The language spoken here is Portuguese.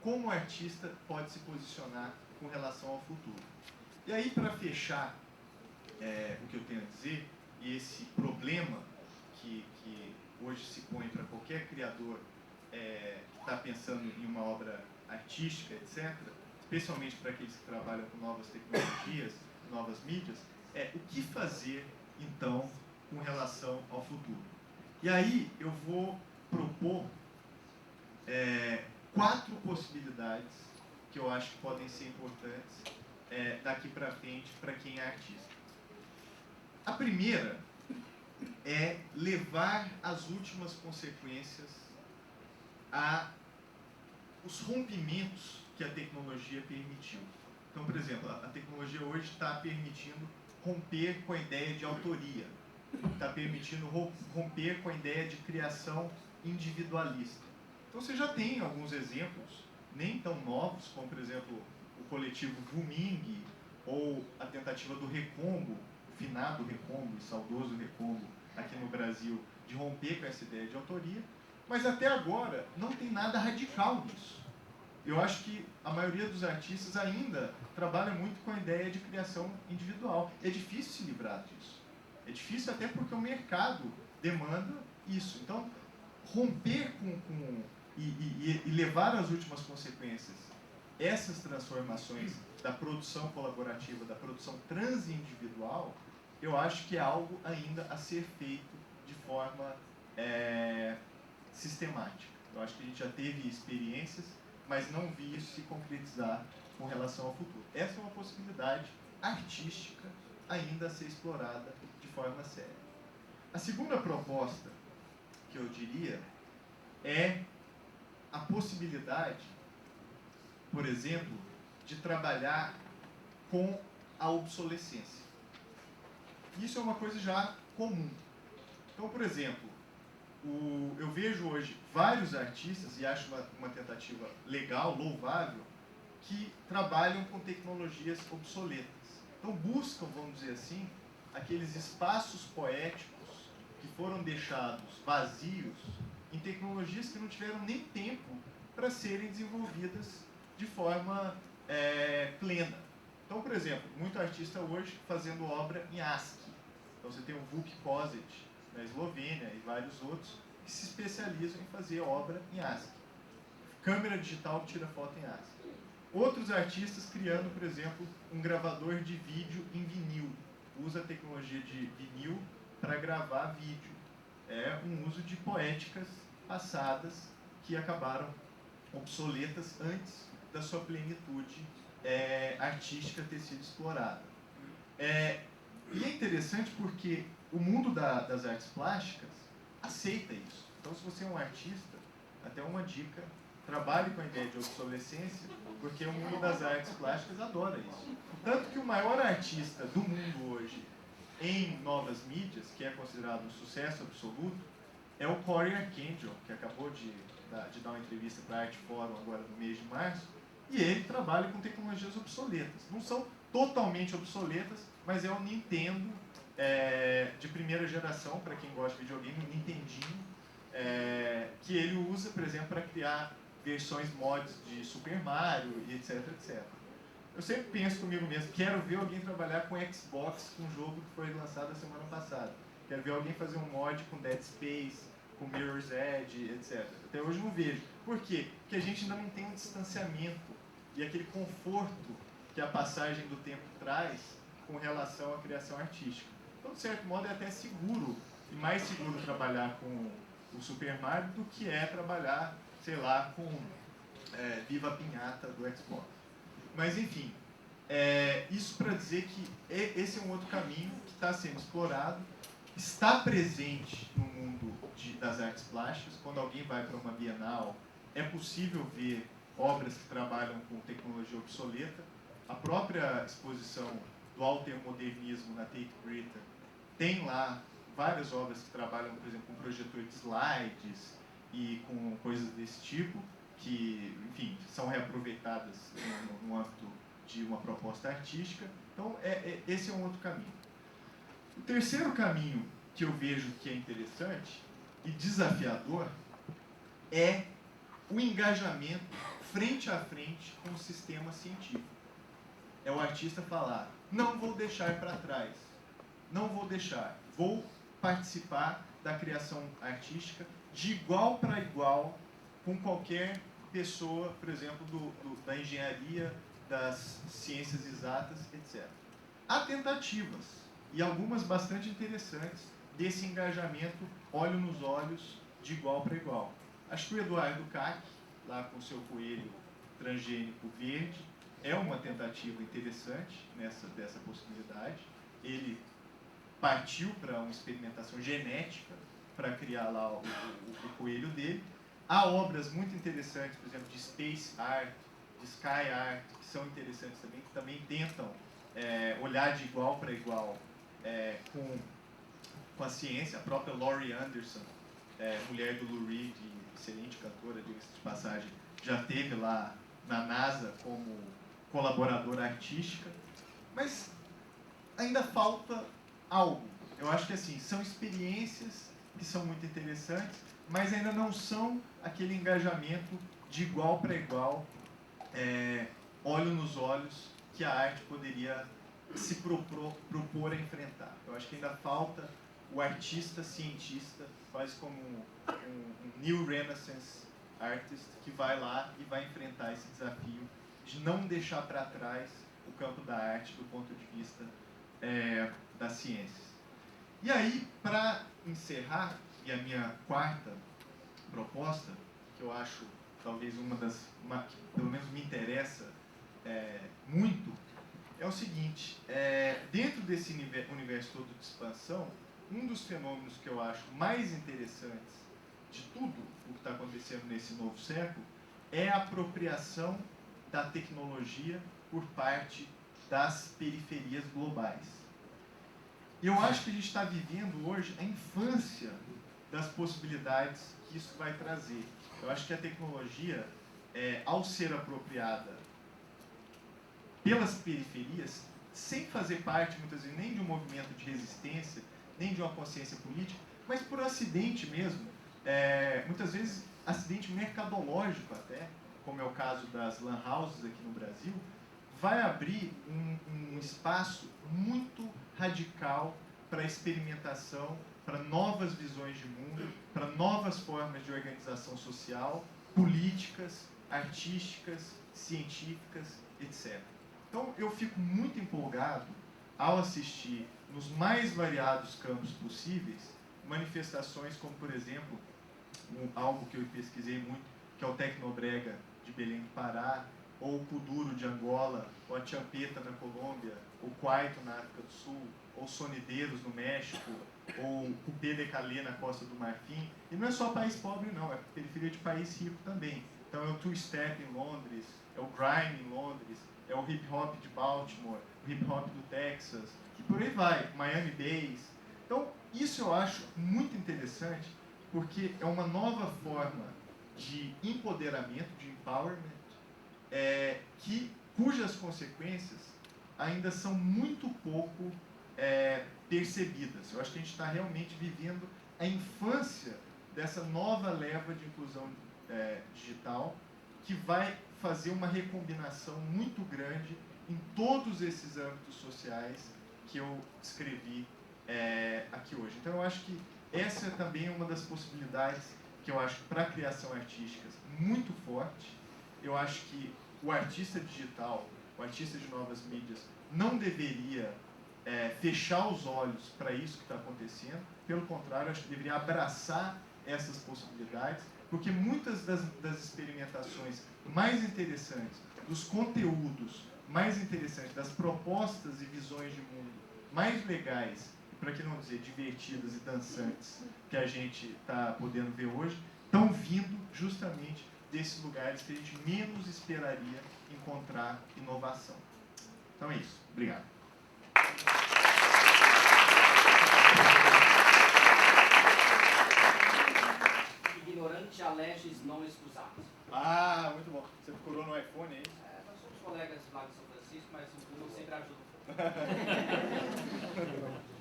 como o artista pode se posicionar com relação ao futuro. E aí, para fechar o que eu tenho a dizer, e esse problema que hoje se põe para qualquer criador que está pensando em uma obra artística, etc., especialmente para aqueles que trabalham com novas tecnologias, novas mídias, o que fazer, então, com relação ao futuro. E aí eu vou propor 4 possibilidades que eu acho que podem ser importantes daqui para frente para quem é artista. A primeira é levar as últimas consequências os rompimentos que a tecnologia permitiu. Então, por exemplo, a tecnologia hoje está permitindo romper com a ideia de autoria, está permitindo romper com a ideia de criação individualista. Então, você já tem alguns exemplos, nem tão novos, como, por exemplo, o coletivo Wuming, ou a tentativa do Recombo, o finado Recombo, o saudoso Recombo, aqui no Brasil, de romper com essa ideia de autoria, mas até agora não tem nada radical nisso. Eu acho que a maioria dos artistas ainda trabalha muito com a ideia de criação individual. É difícil se livrar disso. É difícil até porque o mercado demanda isso. Então, romper e levar às últimas consequências essas transformações da produção colaborativa, da produção transindividual, eu acho que é algo ainda a ser feito de forma sistemática. Eu acho que a gente já teve experiências, mas não vi isso se concretizar com relação ao futuro. Essa é uma possibilidade artística ainda a ser explorada de forma séria. A segunda proposta que eu diria é a possibilidade, por exemplo, de trabalhar com a obsolescência. Isso é uma coisa já comum. Então, por exemplo, eu vejo hoje vários artistas, e acho uma tentativa legal, louvável, que trabalham com tecnologias obsoletas. Então buscam, vamos dizer assim, aqueles espaços poéticos que foram deixados vazios em tecnologias que não tiveram nem tempo para serem desenvolvidas de forma plena. Então, por exemplo, muito artista hoje fazendo obra em ASCII. Então você tem o Vuk Kozic na Eslovênia e vários outros que se especializam em fazer obra em ASCII. Câmera digital que tira foto em ASCII. Outros artistas criando, por exemplo, um gravador de vídeo em vinil. Usa a tecnologia de vinil para gravar vídeo. É um uso de poéticas passadas que acabaram obsoletas antes da sua plenitude artística ter sido explorada. E é interessante porque o mundo das artes plásticas aceita isso. Então, se você é um artista, até uma dica, trabalhe com a ideia de obsolescência, porque o mundo das artes plásticas adora isso. Tanto que o maior artista do mundo hoje em novas mídias, que é considerado um sucesso absoluto, é o Cory Arcangel, que acabou de dar uma entrevista para a Art Forum agora no mês de março, e ele trabalha com tecnologias obsoletas. Não são totalmente obsoletas, mas é o Nintendo de primeira geração, para quem gosta de videogame, o Nintendinho, que ele usa, por exemplo, para criar versões mods de Super Mario e etc, etc. Eu sempre penso comigo mesmo, quero ver alguém trabalhar com Xbox, com um jogo que foi lançado a semana passada. Quero ver alguém fazer um mod com Dead Space, com Mirror's Edge, etc. Até hoje não vejo. Por quê? Porque a gente ainda não tem um distanciamento e aquele conforto que a passagem do tempo traz com relação à criação artística. Então, de certo modo, é até seguro, e mais seguro trabalhar com o Super Mario do que trabalhar, sei lá, com Viva a Pinhata do Xbox. Mas, enfim, isso para dizer que esse é um outro caminho que está sendo explorado, está presente no mundo das artes plásticas. Quando alguém vai para uma Bienal, é possível ver obras que trabalham com tecnologia obsoleta. A própria exposição do altermodernismo na Tate Britain tem lá várias obras que trabalham, por exemplo, com projetor de slides e com coisas desse tipo, que, enfim, são reaproveitadas no âmbito de uma proposta artística. Então, esse é um outro caminho. O terceiro caminho que eu vejo que é interessante e desafiador é o engajamento frente a frente com o sistema científico. É o artista falar, não vou deixar para trás, não vou deixar, vou participar da criação artística de igual para igual com qualquer pessoa, por exemplo, da engenharia, das ciências exatas, etc. Há tentativas, e algumas bastante interessantes, desse engajamento olho nos olhos, de igual para igual. Acho que o Eduardo Kac, lá com seu coelho transgênico verde, é uma tentativa interessante dessa possibilidade. Ele partiu para uma experimentação genética para criar lá o coelho dele. Há obras muito interessantes, por exemplo, de Space Art, de Sky Art, que são interessantes também, que também tentam olhar de igual para igual com a ciência. A própria Laurie Anderson, mulher do Lou Reed, excelente cantora, diga-se de passagem, já esteve lá na NASA como colaboradora artística, mas ainda falta algo. Eu acho que assim, são experiências que são muito interessantes, mas ainda não são aquele engajamento de igual para igual, olho nos olhos, que a arte poderia se propor a enfrentar. Eu acho que ainda falta o artista cientista, quase como um New Renaissance Artist, que vai lá e vai enfrentar esse desafio de não deixar para trás o campo da arte do ponto de vista das ciências. E aí, para encerrar, e a minha quarta proposta, que eu acho talvez que pelo menos me interessa muito, é o seguinte: dentro desse universo todo de expansão, um dos fenômenos que eu acho mais interessantes de tudo o que está acontecendo nesse novo século é a apropriação da tecnologia por parte das periferias globais. Eu acho que a gente está vivendo hoje a infância das possibilidades que isso vai trazer. Eu acho que a tecnologia, ao ser apropriada pelas periferias, sem fazer parte, muitas vezes, nem de um movimento de resistência, nem de uma consciência política, mas por acidente mesmo, muitas vezes acidente mercadológico até, como é o caso das lan houses aqui no Brasil, vai abrir um espaço muito radical para experimentação, para novas visões de mundo, para novas formas de organização social, políticas, artísticas, científicas, etc. Então, eu fico muito empolgado ao assistir, nos mais variados campos possíveis, manifestações como, por exemplo, algo que eu pesquisei muito, que é o Tecnobrega de Belém do Pará, ou o Kuduro de Angola, ou a Champeta na Colômbia, ou Kwaito na África do Sul, ou Sonideiros no México, ou Coupé de Calais na Costa do Marfim. E não é só país pobre, não, é periferia de país rico também. Então é o two-step em Londres, é o grime em Londres, é o hip-hop de Baltimore, o hip-hop do Texas, e por aí vai, Miami Bass. Então, isso eu acho muito interessante, porque é uma nova forma de empoderamento, de empowerment, cujas consequências ainda são muito pouco percebidas. Eu acho que a gente está realmente vivendo a infância dessa nova leva de inclusão digital, que vai fazer uma recombinação muito grande em todos esses âmbitos sociais que eu descrevi aqui hoje. Então, eu acho que essa é também uma das possibilidades que eu acho para a criação artística muito forte. Eu acho que o artista digital, o artista de novas mídias, não deveria fechar os olhos para isso que está acontecendo. Pelo contrário, acho que deveria abraçar essas possibilidades, porque muitas das experimentações mais interessantes, dos conteúdos mais interessantes, das propostas e visões de mundo mais legais, para que não dizer divertidas e dançantes, que a gente está podendo ver hoje, estão vindo justamente desses lugares que a gente menos esperaria encontrar inovação. Então é isso. Obrigado. Ignorante aleges não excusados. Ah, muito bom. Você procurou no iPhone aí? Nós somos colegas lá de São Francisco, mas o Google sempre ajuda um pouco.